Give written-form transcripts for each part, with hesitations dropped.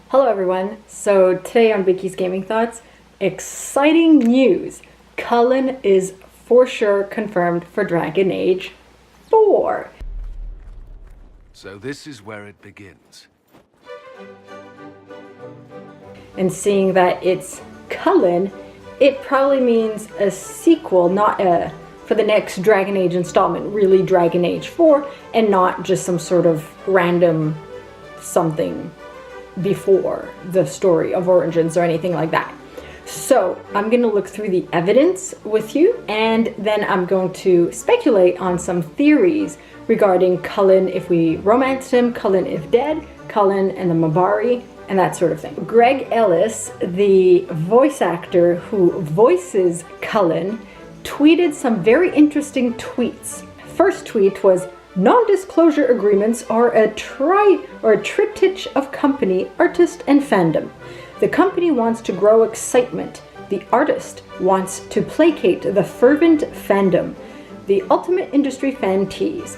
Hello everyone, so today on Vicky's Gaming Thoughts, exciting news! Cullen is for sure confirmed for Dragon Age 4. So this is where it begins. And seeing that it's Cullen, it probably means a sequel, not for the next Dragon Age installment, really Dragon Age 4, and not just some sort of random something before the story of Origins or anything like that. So I'm going to look through the evidence with you, and then I'm going to speculate on some theories regarding Cullen if we romanced him, Cullen if dead, Cullen and the Mabari, and that sort of thing. Greg Ellis, the voice actor who voices Cullen, tweeted some very interesting tweets. First tweet was, "Non-disclosure agreements are a triptych of company, artist, and fandom. The company wants to grow excitement. The artist wants to placate the fervent fandom. The ultimate industry fan tease.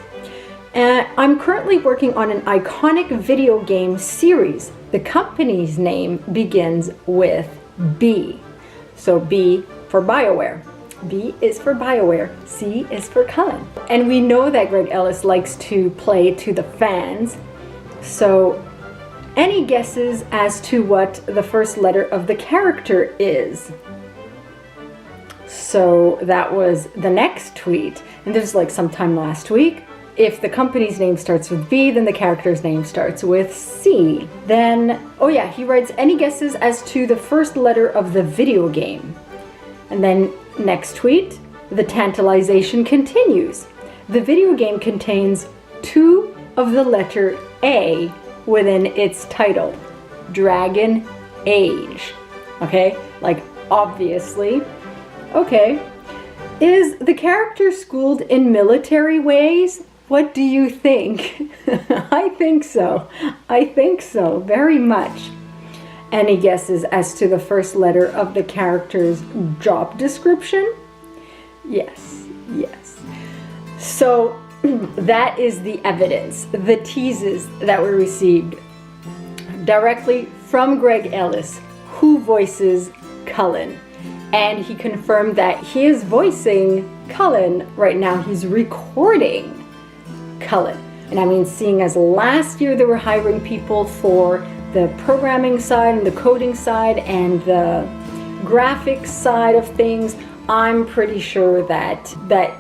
I'm currently working on an iconic video game series. The company's name begins with B. So B for BioWare. B is for BioWare, C is for Cullen. And we know that Greg Ellis likes to play to the fans. So any guesses as to what the first letter of the character is? So that was the next tweet. And this was like sometime last week. If the company's name starts with B, then the character's name starts with C. Then, oh yeah, he writes, any guesses as to the first letter of the video game? And then next tweet, the tantalization continues. The video game contains 2 of the letter A within its title, Dragon Age. Okay, like obviously. Okay, is the character schooled in military ways? What do you think? I think so. I think so, very much. Any guesses as to the first letter of the character's job description? Yes, yes. So that is the evidence, the teases that were received directly from Greg Ellis, who voices Cullen. And he confirmed that he is voicing Cullen right now. He's recording Cullen. And I mean, seeing as last year they were hiring people for the programming side and the coding side and the graphics side of things, I'm pretty sure that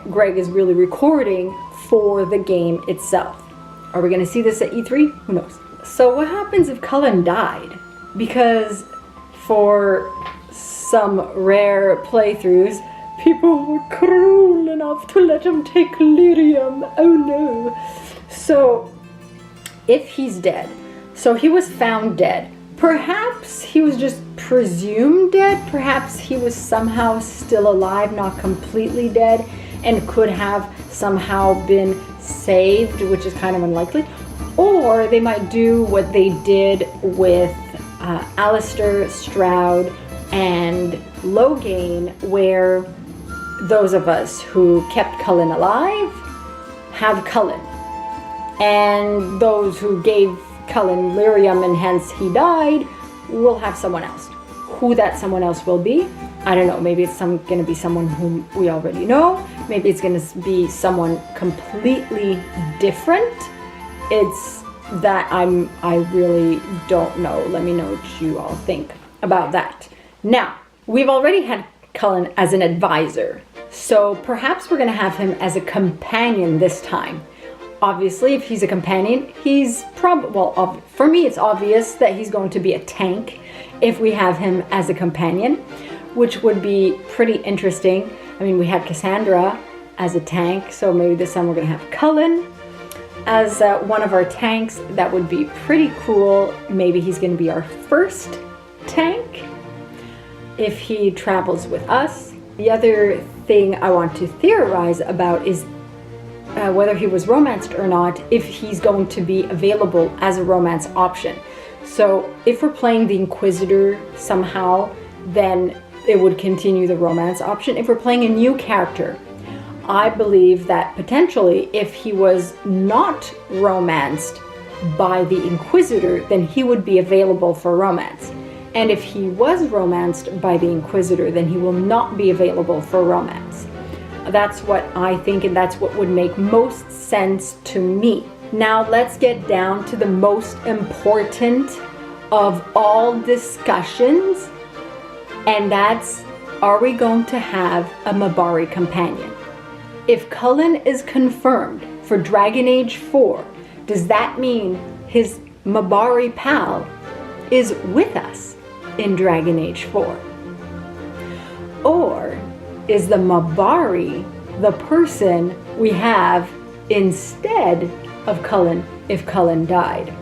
Greg is really recording for the game itself. Are we going to see this at E3? Who knows? So what happens if Cullen died? Because for some rare playthroughs, people were cruel enough to let him take lyrium. Oh no. So if he's dead, so he was found dead. Perhaps he was just presumed dead. Perhaps he was somehow still alive, not completely dead, and could have somehow been saved, which is kind of unlikely. Or they might do what they did with Alistair, Stroud, and Logain, where those of us who kept Cullen alive have Cullen. And those who gave Cullen lyrium and hence he died will have someone else. Who that someone else will be, I don't know. Maybe it's going to be someone whom we already know. Maybe it's going to be someone completely different. It's that I really don't know. Let me know what you all think about that. Now, we've already had Cullen as an advisor, so perhaps we're going to have him as a companion this time. Obviously, if he's a companion, he's probably, well, for me it's obvious that he's going to be a tank if we have him as a companion, which would be pretty interesting. I mean, we had Cassandra as a tank, so maybe this time we're going to have Cullen as one of our tanks. That would be pretty cool. Maybe he's going to be our first tank if he travels with us. The other thing I want to theorize about is whether he was romanced or not, if he's going to be available as a romance option. So if we're playing the Inquisitor somehow, then it would continue the romance option. If we're playing a new character, I believe that potentially if he was not romanced, by the Inquisitor, then he would be available for romance. And if he was romanced by the Inquisitor, then he will not be available for romance. That's what I think, and that's what would make most sense to me. Now let's get down to the most important of all discussions, and that's, are we going to have a mabari companion? If Cullen is confirmed for Dragon Age 4, does that mean his mabari pal is with us in Dragon Age 4? Or is the mabari the person we have instead of Cullen if Cullen died?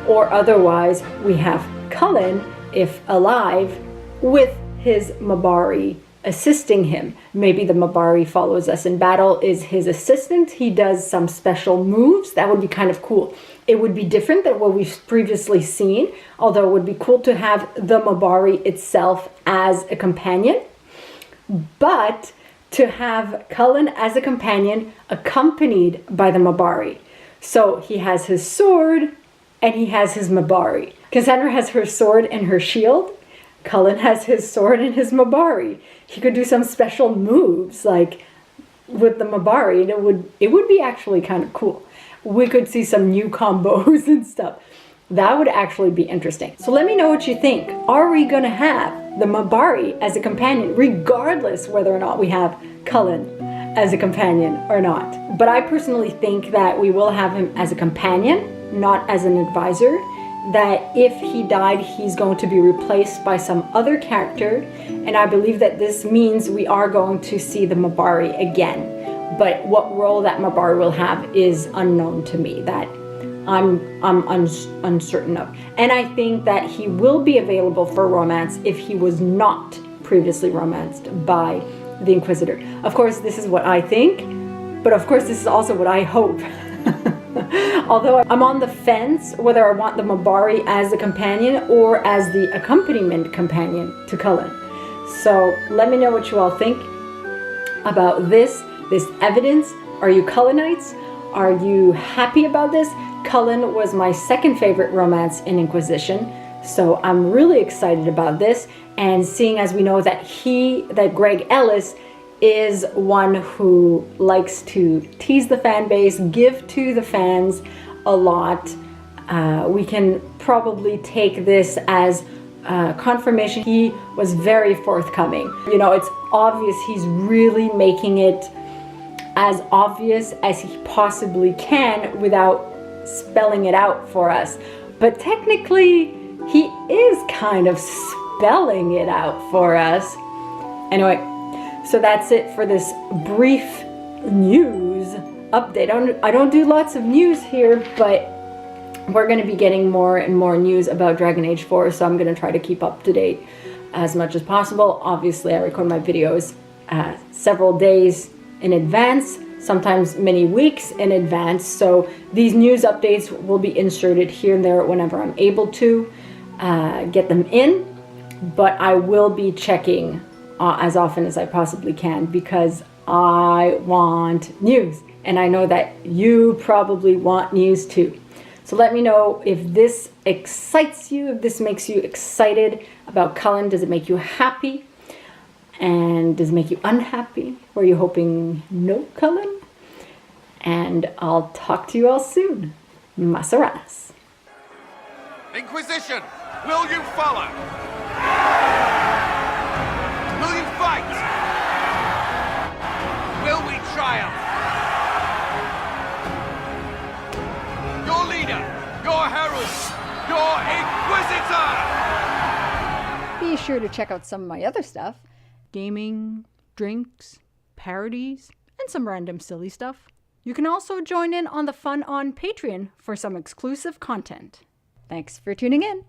Or otherwise, we have Cullen, if alive, with his mabari assisting him. Maybe the mabari follows us in battle, is his assistant. He does some special moves. That would be kind of cool. It would be different than what we've previously seen, although it would be cool to have the mabari itself as a companion. But to have Cullen as a companion accompanied by the mabari. So he has his sword and he has his mabari. Cassandra has her sword and her shield. Cullen has his sword and his mabari. He could do some special moves like with the mabari, and it would be actually kind of cool. We could see some new combos and stuff. That would actually be interesting. So let me know what you think. Are we gonna have the mabari as a companion, regardless whether or not we have Cullen as a companion or not? But I personally think that we will have him as a companion, not as an advisor. That if he died, he's going to be replaced by some other character, and I believe that this means we are going to see the mabari again. But what role that mabari will have is unknown to me. That I'm uncertain of. And I think that he will be available for romance if he was not previously romanced by the Inquisitor. Of course, this is what I think, but of course this is also what I hope. Although I'm on the fence whether I want the mabari as a companion or as the accompaniment companion to Cullen. So let me know what you all think about this evidence. Are you Cullenites? Are you happy about this? Cullen was my second favorite romance in Inquisition, so I'm really excited about this. And seeing as we know that Greg Ellis is one who likes to tease the fan base, give to the fans a lot, we can probably take this as confirmation. He was very forthcoming. You know, it's obvious he's really making it as obvious as he possibly can without spelling it out for us. But technically, he is kind of spelling it out for us. Anyway, so that's it for this brief news update. I don't do lots of news here, but we're going to be getting more and more news about Dragon Age 4, so I'm going to try to keep up to date as much as possible. Obviously, I record my videos several days in advance, sometimes many weeks in advance, so these news updates will be inserted here and there whenever I'm able to get them in, but I will be checking as often as I possibly can because I want news, and I know that you probably want news too. So let me know if this excites you, if this makes you excited about Cullen. Does it make you happy? And does it make you unhappy? Were you hoping no Cullen? And I'll talk to you all soon. Masaranas. Inquisition, will you follow? Will you fight? Will we triumph? Your leader, your herald, your Inquisitor! Be sure to check out some of my other stuff. Gaming, drinks, parodies, and some random silly stuff. You can also join in on the fun on Patreon for some exclusive content. Thanks for tuning in.